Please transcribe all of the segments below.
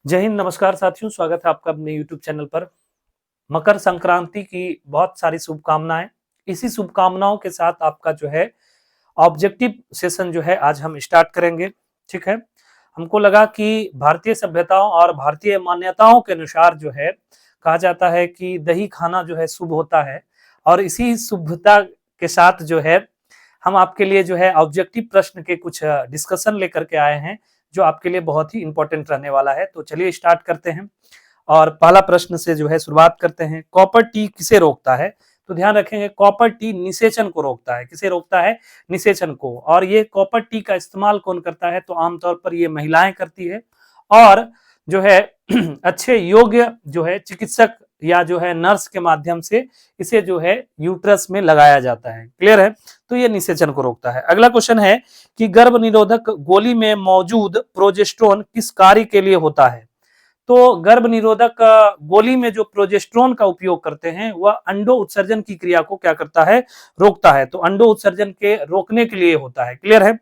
जय हिंद, नमस्कार साथियों, स्वागत है आपका अपने YouTube चैनल पर। मकर संक्रांति की बहुत सारी शुभकामनाएं। इसी शुभकामनाओं के साथ आपका जो है ऑब्जेक्टिव सेशन जो है आज हम स्टार्ट करेंगे। ठीक है, हमको लगा कि भारतीय सभ्यताओं और भारतीय मान्यताओं के अनुसार जो है कहा जाता है कि दही खाना जो है शुभ होता है, और इसी शुभता के साथ जो है हम आपके लिए जो है ऑब्जेक्टिव प्रश्न के कुछ डिस्कशन लेकर के आए हैं, जो आपके लिए बहुत ही इंपॉर्टेंट रहने वाला है। तो चलिए स्टार्ट करते हैं और पहला प्रश्न से जो है शुरुआत करते हैं। कॉपर टी किसे रोकता है? तो ध्यान रखेंगे, कॉपर टी निषेचन को रोकता है। किसे रोकता है? निषेचन को। और ये कॉपर टी का इस्तेमाल कौन करता है? तो आमतौर पर ये महिलाएं करती है, और जो है अच्छे योग्य जो है चिकित्सक या जो है नर्स के माध्यम से इसे जो है यूट्रस में लगाया जाता है। क्लियर है? तो ये निषेचन को रोकता है। अगला क्वेश्चन है कि गर्भ निरोधक गोली में मौजूद प्रोजेस्टेरोन किस कार्य के लिए होता है? तो गर्भ निरोधक गोली में जो प्रोजेस्टेरोन का उपयोग करते हैं वह अंडो उत्सर्जन की क्रिया को क्या करता है? रोकता है। तो अंडो उत्सर्जन के रोकने के लिए होता है। क्लियर है?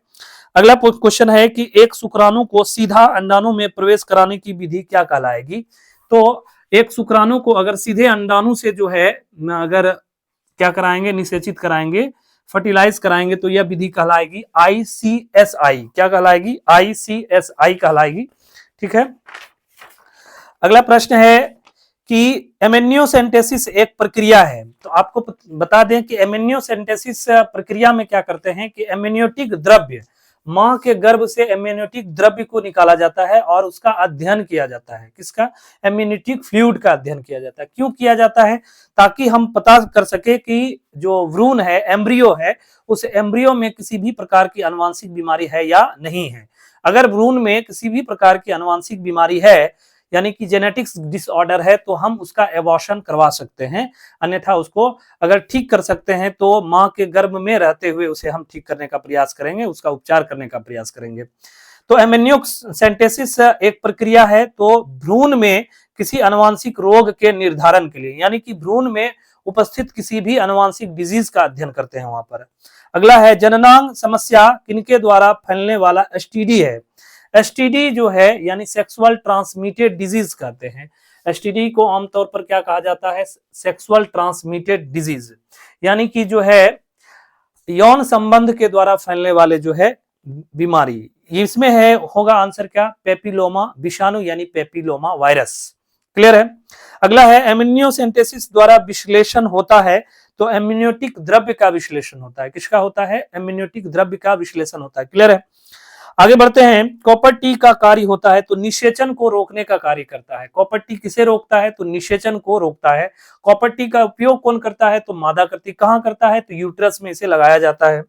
अगला क्वेश्चन है कि एक शुक्राणु को सीधा अंडाणु में प्रवेश कराने की विधि क्या कहलाएगी? तो एक शुक्राणु को अगर सीधे अंडाणु से जो है अगर क्या कराएंगे? निषेचित कराएंगे, फर्टिलाइज कराएंगे, तो यह विधि कहलाएगी ICSI। क्या कहलाएगी? ICSI कहलाएगी। ठीक है। अगला प्रश्न है कि एमेनियोसेंटेसिस एक प्रक्रिया है। तो आपको बता दें कि एमेनियोसेंटेसिस प्रक्रिया में क्या करते हैं कि एमेनियोटिक द्रव्य, मां के गर्भ से एमेनियोटिक द्रव्य को निकाला जाता है और उसका अध्ययन किया जाता है। किसका? एमेनियोटिक फ्लूइड का अध्ययन किया जाता है। क्यों किया जाता है? ताकि हम पता कर सके कि जो भ्रूण है, एम्ब्रियो है, उस एम्ब्रियो में किसी भी प्रकार की आनुवंशिक बीमारी है या नहीं है। अगर भ्रूण में किसी भी प्रकार की आनुवंशिक बीमारी है, यानी कि जेनेटिक्स डिसऑर्डर है, तो हम उसका एबॉर्शन करवा सकते हैं। अन्यथा उसको अगर ठीक कर सकते हैं तो मां के गर्भ में रहते हुए उसे हम ठीक करने का प्रयास करेंगे, उसका उपचार करने का प्रयास करेंगे। तो एमेनियोसेंटेसिस एक प्रक्रिया है, तो भ्रूण में किसी आनुवंशिक रोग के निर्धारण के लिए, यानी कि भ्रूण में उपस्थित किसी भी आनुवंशिक डिजीज का अध्ययन करते हैं वहां पर। अगला है जननांग समस्या किनके द्वारा फैलने वाला एसटीडी है? एसटीडी जो है यानी सेक्सुअल ट्रांसमिटेड डिजीज कहते हैं। एसटीडी को आमतौर पर क्या कहा जाता है? सेक्सुअल ट्रांसमिटेड डिजीज, यानी कि जो है यौन संबंध के द्वारा फैलने वाले जो है बीमारी। इसमें है होगा आंसर क्या? पेपिलोमा विषाणु, यानी पेपिलोमा वायरस। क्लियर है? अगला है एमिनियोसेंटेसिस द्वारा विश्लेषण होता है, तो एमिनियोटिक द्रव्य का विश्लेषण होता है। किसका होता है? एमिनियोटिक द्रव्य का विश्लेषण होता है। क्लियर है? आगे बढ़ते हैं। कॉपर टी का कार्य होता है, तो निषेचन को रोकने का कार्य करता है। कॉपर टी किसे रोकता है? तो निषेचन को रोकता है। कॉपर टी का उपयोग कौन करता है? तो मादा करती। कहां करता है? तो यूट्रस में इसे लगाया जाता है।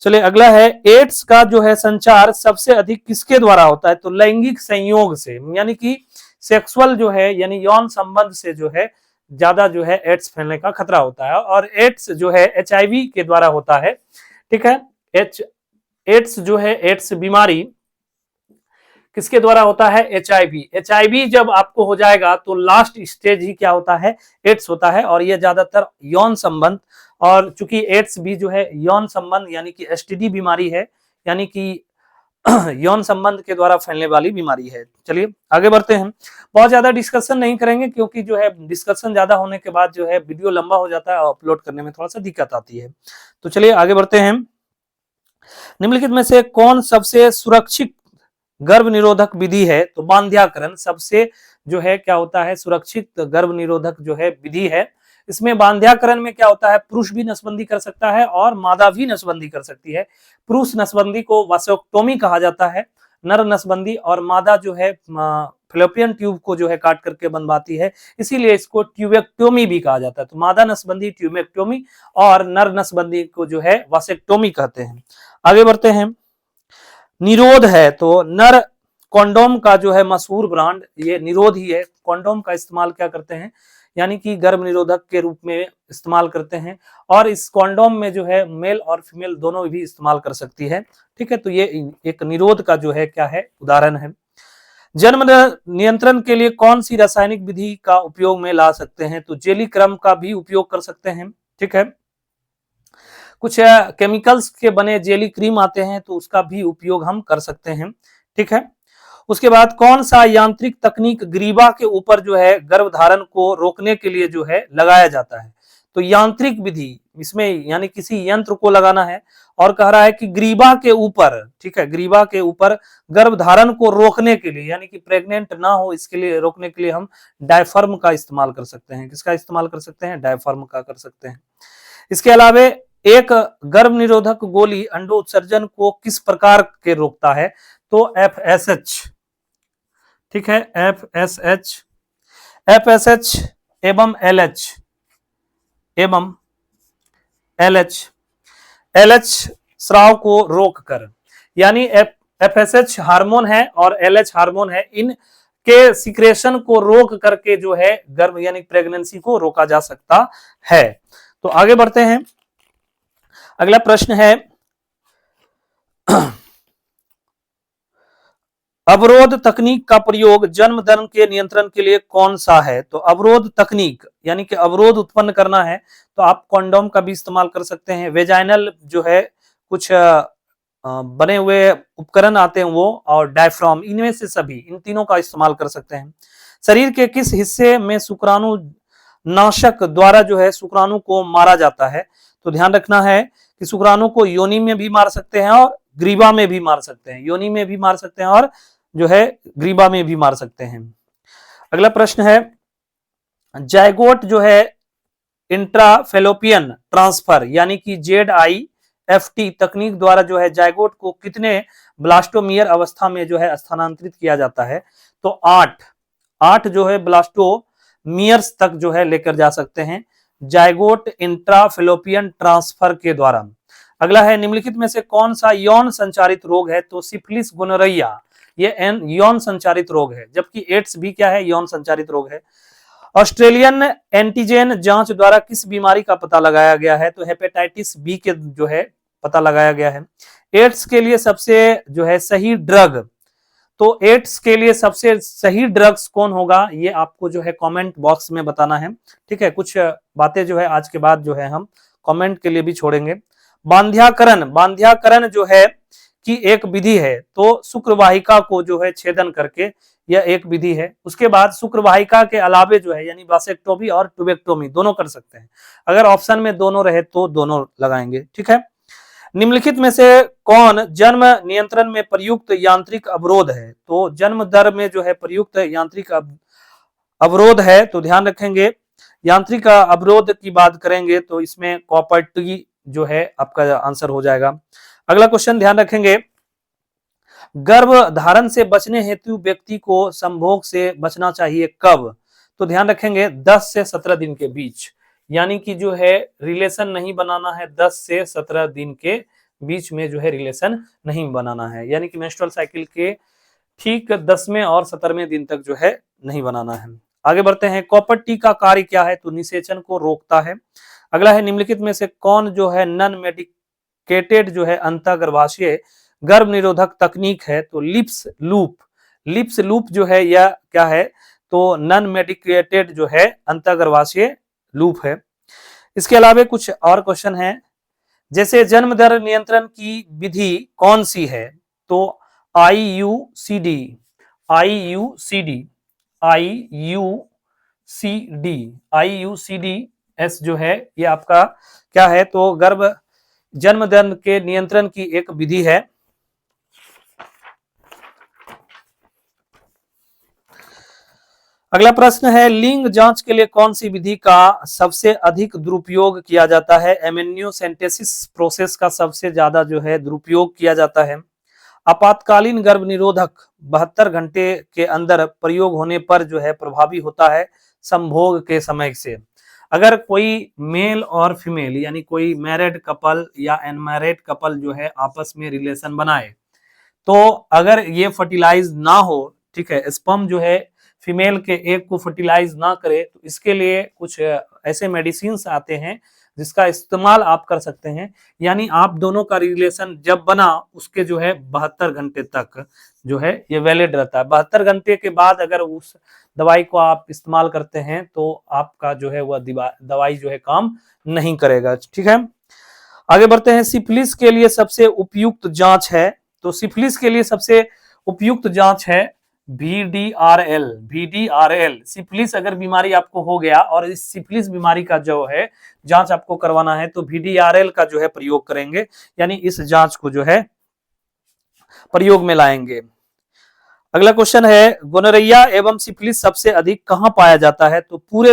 चलिए अगला है, एड्स का जो है संचार सबसे अधिक किसके द्वारा होता है? तो लैंगिक संयोग से, यानी कि सेक्सुअल जो है यानी यौन संबंध से जो है ज्यादा जो है एड्स फैलने का खतरा होता है। और एड्स जो है HIV के द्वारा होता है। ठीक है। एड्स जो है, एड्स बीमारी किसके द्वारा होता है? HIV जब आपको हो जाएगा तो लास्ट स्टेज ही क्या होता है? एड्स होता है। और ये ज्यादातर यौन संबंध, और चूंकि एड्स भी जो है यौन संबंध यानी कि STD बीमारी है, यानी कि यौन संबंध के द्वारा फैलने वाली बीमारी है। चलिए आगे बढ़ते हैं। बहुत ज्यादा डिस्कशन नहीं करेंगे, क्योंकि जो है डिस्कशन ज्यादा होने के बाद जो है वीडियो लंबा हो जाता है और अपलोड करने में थोड़ा सा दिक्कत आती है। तो चलिए आगे बढ़ते हैं। निम्नलिखित में से कौन सबसे सुरक्षित गर्भ निरोधक विधि है? तो बांध्याकरण सबसे जो है क्या होता है? सुरक्षित गर्भ निरोधक जो है विधि है। इसमें बांध्याकरण में क्या होता है? पुरुष भी नसबंदी कर सकता है और मादा भी नसबंदी कर सकती है। पुरुष नसबंदी को वासेक्टोमी कहा जाता है, नर नसबंदी, और मादा जो है फैलोपियन ट्यूब को जो है काट करके बनवाती है, इसीलिए इसको ट्यूबेक्टोमी भी कहा जाता है। तो मादा नसबंदी ट्यूबेक्टोमी और नर नसबंदी को जो है वासेक्टोमी कहते हैं। आगे बढ़ते हैं। निरोध है, तो नर कॉन्डोम का जो है मशहूर ब्रांड ये निरोध ही है। कॉन्डोम का इस्तेमाल क्या करते हैं? यानी कि गर्भ निरोधक के रूप में इस्तेमाल करते हैं, और इस कॉन्डोम में जो है मेल और फीमेल दोनों भी इस्तेमाल कर सकती है। ठीक है। तो ये एक निरोध का जो है क्या है? उदाहरण है। जन्म नियंत्रण के लिए कौन सी रासायनिक विधि का उपयोग में ला सकते हैं? तो जेली क्रम का भी उपयोग कर सकते हैं। ठीक है। कुछ केमिकल्स के बने जेली क्रीम आते हैं, तो उसका भी उपयोग हम कर सकते हैं। ठीक है। उसके बाद कौन सा यांत्रिक तकनीक ग्रीवा के ऊपर जो है गर्भधारण को रोकने के लिए जो है लगाया जाता है। तो यांत्रिक विधि, इसमें यानी किसी यंत्र को लगाना है और कह रहा है कि ग्रीवा के ऊपर, ठीक है, ग्रीवा के ऊपर गर्भधारण को रोकने के लिए, यानी कि प्रेग्नेंट ना हो इसके लिए रोकने के लिए हम डायफर्म का इस्तेमाल कर सकते हैं। किसका इस्तेमाल कर सकते हैं? डायफर्म का कर सकते हैं। इसके अलावा एक गर्भ निरोधक गोली अंडो उत्सर्जन को किस प्रकार के रोकता है? तो FSH, ठीक है, FSH एवं LH स्राव को रोककर, यानी FSH हार्मोन है और LH हार्मोन है, इन के सिक्रेशन को रोक करके जो है गर्भ यानी प्रेगनेंसी को रोका जा सकता है। तो आगे बढ़ते हैं। अगला प्रश्न है अवरोध तकनीक का प्रयोग जन्म दर के नियंत्रण के लिए कौन सा है? तो अवरोध तकनीक यानी कि अवरोध उत्पन्न करना है तो आप कॉन्डोम का भी इस्तेमाल कर सकते हैं। वेजाइनल जो है कुछ बने हुए उपकरण आते हैं वो, और डायफ्राम, इनमें से सभी इन तीनों का इस्तेमाल कर सकते हैं। शरीर के किस हिस्से में शुक्राणु नाशक द्वारा जो है शुक्राणु को मारा जाता है? तो ध्यान रखना है कि शुक्राणु को योनि में भी मार सकते हैं और ग्रीवा में भी मार सकते हैं, योनि में भी मार सकते हैं और जो है ग्रीवा में भी मार सकते हैं। अगला प्रश्न है जायगोट जो है इंट्राफेलोपियन ट्रांसफर यानी कि ZIFT तकनीक द्वारा जो है जायगोट को कितने ब्लास्टोमियर अवस्था में जो है स्थानांतरित किया जाता है? तो 8 जो है ब्लास्टोमियर्स तक जो है लेकर जा सकते हैं जायगोट इंट्राफेलोपियन ट्रांसफर के द्वारा। अगला है निम्नलिखित में से कौन सा यौन संचारित रोग है? तो सिफिलिस, गोनोरिया, ये यौन संचारित रोग है, जबकि एड्स भी क्या है? यौन संचारित रोग है। ऑस्ट्रेलियन एंटीजन जांच द्वारा किस बीमारी का पता लगाया गया है? तो हेपेटाइटिस बी के जो है पता लगाया गया है। एड्स के लिए सबसे जो है सही ड्रग, तो एड्स के लिए सबसे सही ड्रग्स कौन होगा ये आपको जो है कमेंट बॉक्स में बताना है, ठीक है। कुछ बातें जो है आज के बाद जो है हम कमेंट के लिए भी छोड़ेंगे। बांध्याकरण जो है कि एक विधि है, तो शुक्रवाहिका को जो है छेदन करके यह एक विधि है। उसके बाद शुक्रवाहिका के अलावे जो है यानी वासेक्टोमी और ट्यूबेक्टोमी दोनों कर सकते हैं। अगर ऑप्शन में दोनों रहे तो दोनों लगाएंगे, ठीक है। निम्नलिखित में से कौन जन्म नियंत्रण में प्रयुक्त यांत्रिक अवरोध है? तो जन्म दर में जो है प्रयुक्त यांत्रिक अवरोध है, तो ध्यान रखेंगे यांत्रिक अवरोध की बात करेंगे तो इसमें कॉपर टी जो है आपका आंसर हो जाएगा। अगला क्वेश्चन ध्यान रखेंगे गर्भ धारण से बचने हेतु व्यक्ति को संभोग से बचना चाहिए कब? तो ध्यान रखेंगे 10 से 17 दिन के बीच, यानी कि जो है रिलेशन नहीं बनाना है 10 से 17 दिन के बीच में जो है रिलेशन नहीं बनाना है, यानी कि मेंस्ट्रुअल साइकिल के ठीक 10वें और 17वें दिन तक जो है नहीं बनाना है। आगे बढ़ते हैं कॉपर टी का कार्य क्या है? तो निषेचन को रोकता है। अगला है निम्नलिखित में से कौन जो है नॉन मेडिकेटेड जो है अंतःगर्भाशय गर्भ निरोधक तकनीक है? तो लिप्स लूप जो है यह क्या है? तो नॉन मेडिकेटेड जो है अंतःगर्भाशय लूप है। इसके अलावा कुछ और क्वेश्चन है, जैसे जन्म दर नियंत्रण की विधि कौन सी है? तो IUCD IUCDS जो है ये आपका क्या है? तो गर्भ जन्म दर के नियंत्रण की एक विधि है। अगला प्रश्न है लिंग जांच के लिए कौन सी विधि का सबसे अधिक दुरुपयोग किया जाता है? एमनियोसेंटेसिस प्रोसेस का सबसे ज्यादा जो है दुरुपयोग किया जाता है। आपातकालीन गर्भ निरोधक 72 घंटे के अंदर प्रयोग होने पर जो है प्रभावी होता है संभोग के समय से। अगर कोई मेल और फीमेल यानी कोई मैरिड कपल या अनमैरिड कपल जो है आपस में रिलेशन बनाए, तो अगर ये फर्टिलाइज ना हो, ठीक है, स्पर्म जो है फीमेल के एग को फर्टिलाइज ना करे, तो इसके लिए कुछ ऐसे मेडिसिन आते हैं जिसका इस्तेमाल आप कर सकते हैं। यानी आप दोनों का रिलेशन जब बना उसके जो है 72 घंटे तक जो है ये वैलिड रहता है। 72 घंटे के बाद अगर उस दवाई को आप इस्तेमाल करते हैं तो आपका जो है वह दवाई जो है काम नहीं करेगा, ठीक है। आगे बढ़ते हैं सिफिलिस के लिए सबसे उपयुक्त जांच है, तो सिफिलिस के लिए सबसे उपयुक्त जांच है VDRL सिफिलिस अगर बीमारी आपको हो गया और इस सिफिलिस बीमारी का जो है जांच आपको करवाना है तो VDRL का जो है प्रयोग करेंगे, यानी इस जांच को जो है प्रयोग में लाएंगे। अगला क्वेश्चन है गोनोरिया एवं सिफिलिस सबसे अधिक कहां पाया जाता है? तो पूरे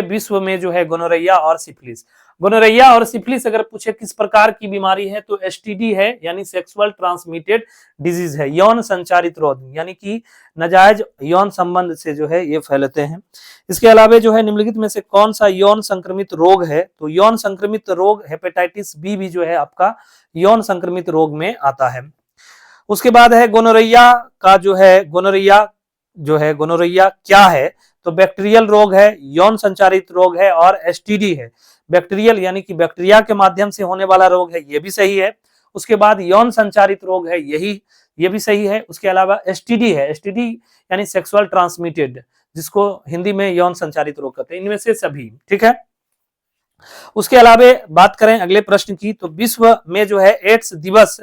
विश्व में जो है गोनोरिया और सिफिलिस। गोनोरिया और सिफिलिस अगर पूछे किस प्रकार की बीमारी है तो एसटीडी है, यानी सेक्सुअल ट्रांसमिटेड डिजीज है, यौन संचारित रोग, यानी कि नाजायज यौन संबंध से जो है ये फैलते हैं। इसके अलावा जो है निम्नलिखित में से कौन सा यौन संक्रमित रोग है? तो यौन संक्रमित रोग हेपेटाइटिस बी भी जो है आपका यौन संक्रमित रोग में आता है। उसके बाद है गोनोरिया का जो है गोनोरिया क्या है? तो बैक्टीरियल रोग है, यौन संचारित रोग है और एसटीडी है। बैक्टीरियल यानी कि बैक्टीरिया के माध्यम से होने वाला रोग है, ये भी सही है। उसके बाद यौन संचारित रोग है, ये भी सही है। उसके अलावा एसटीडी है, एसटीडी यानी सेक्सुअल ट्रांसमिटेड, जिसको हिंदी में यौन संचारित रोग कहते हैं। इनमें से सभी ठीक है। उसके अलावा बात करें अगले प्रश्न की, तो विश्व में जो है एड्स दिवस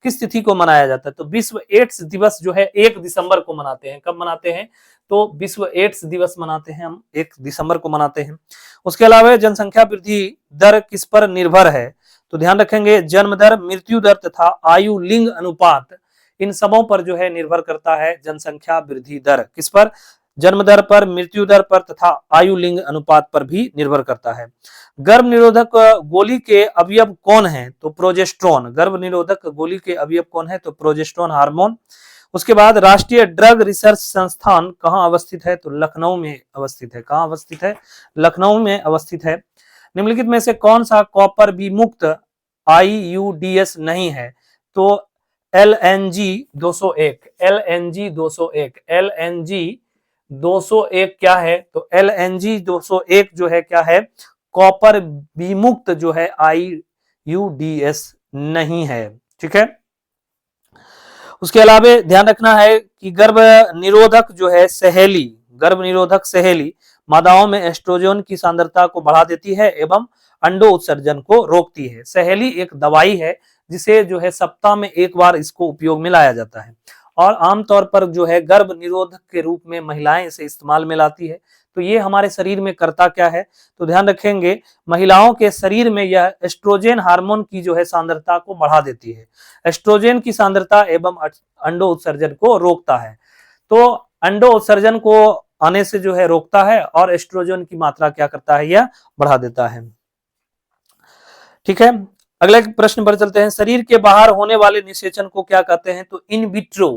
किस तिथि को मनाया जाता है? तो विश्व एड्स दिवस जो है 1 दिसंबर को मनाते हैं। कब मनाते हैं? तो विश्व एड्स दिवस मनाते हैं हम 1 दिसंबर को मनाते हैं। उसके अलावा जनसंख्या वृद्धि दर किस पर निर्भर है? तो ध्यान रखेंगे जन्म दर, मृत्यु दर तथा आयु लिंग अनुपात, इन सबों पर जो है निर्भर करता है जनसंख्या वृद्धि दर। किस पर? जन्म दर पर, मृत्यु दर पर तथा आयु लिंग अनुपात पर भी निर्भर करता है। गर्भ निरोधक गोली के अवयव कौन है? तो प्रोजेस्टेरोन। गर्भ निरोधक गोली के अवयव कौन है? तो प्रोजेस्टेरोन हार्मोन। उसके बाद राष्ट्रीय ड्रग रिसर्च संस्थान कहां अवस्थित है? तो लखनऊ में अवस्थित है। कहां अवस्थित है? लखनऊ में अवस्थित है। निम्नलिखित में से कौन सा कॉपर विमुक्त IUDs नहीं है? तो LNG 201, LNG 201, LNG 201 क्या है? तो LNG 201 जो है क्या है? कॉपर विमुक्त जो है IUDs नहीं है। ठीक है। उसके अलावा ध्यान रखना है कि गर्भ निरोधक जो है सहेली, गर्भ निरोधक सहेली मादाओं में एस्ट्रोजन की सांद्रता को बढ़ा देती है एवं अंडो उत्सर्जन को रोकती है। सहेली एक दवाई है जिसे जो है सप्ताह में 1 बार इसको उपयोग में लाया जाता है और आमतौर पर जो है गर्भ निरोधक के रूप में महिलाएं इसे इस्तेमाल में लाती है। तो ये हमारे शरीर में करता क्या है? तो ध्यान रखेंगे महिलाओं के शरीर में यह एस्ट्रोजन हार्मोन की जो है सांद्रता को बढ़ा देती है। एस्ट्रोजन की सांद्रता एवं अंडो उत्सर्जन को रोकता है। तो अंडो उत्सर्जन को आने से जो है रोकता है और एस्ट्रोजन की मात्रा क्या करता है? यह बढ़ा देता है। ठीक है। अगले प्रश्न पर चलते हैं। शरीर के बाहर होने वाले निषेचन को क्या कहते हैं? तो इन विट्रो